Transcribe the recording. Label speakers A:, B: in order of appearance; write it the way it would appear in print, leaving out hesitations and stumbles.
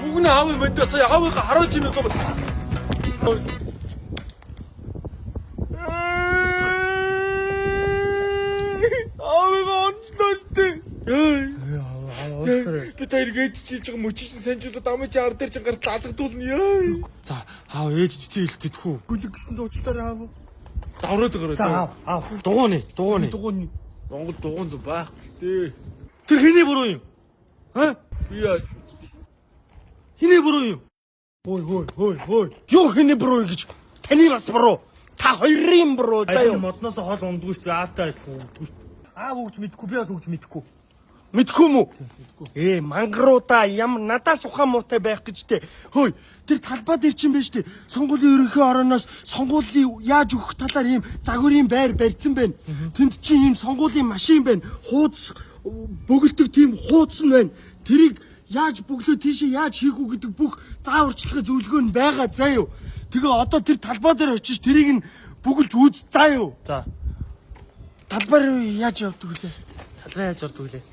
A: Бүгний аавыг мэдээсээ аавыг харуулж ийн юм. Аавыг онцлолтой. Би та эргэж чилж байгаа мөчсөн санжуулаад амын чаар дээр ч гарт алгадуулна ёо. За аав ээж битээ хэлтэдхүү. Гүлэг гэсэн дуучлаарай аав. Давраад гараа. За аав дугууны. Монгол дугуун зү байх дээ. Тэр хэний буруу юм? Ха? Би яа. Хэний буруу юм? Хөөе. Юу хэний буруу гэж? Таны бас буруу. Та хоёрын буруу заяа. Модноос хол ундгүй шүү дээ. Аавтай адилхан ундгүй шүү. Аав өгч мэдгүй, би бас өгч мэдгүй. Мэдгүй мүү? Мангаруудаа ямар надаас ухаан муутай байх гэж дээ. Хөөе, тэр талбай дээр чинь байж дээ. Сонгуулийн ерөнхий орооноос сонгуулийн яаж өгөх талаар ийм загварын байр барьсан байна. Тэнд чинь ийм сонгуулийн машин байна. Хуудас бөглөдөг тийм хуудас нь байна. Тэрийг яаж бөглөө тийшээ яаж хийх үү гэдэг бүх зааварчилгаа зөвлөгөө нь байгаа заа юу. Тэгээ одоо тэр талбай дээр очиж тэрийг нь бөглж үз заа юу. За. Талбай руу яаж явдаг вүлээ? Талбай яаж явдаг вүлээ?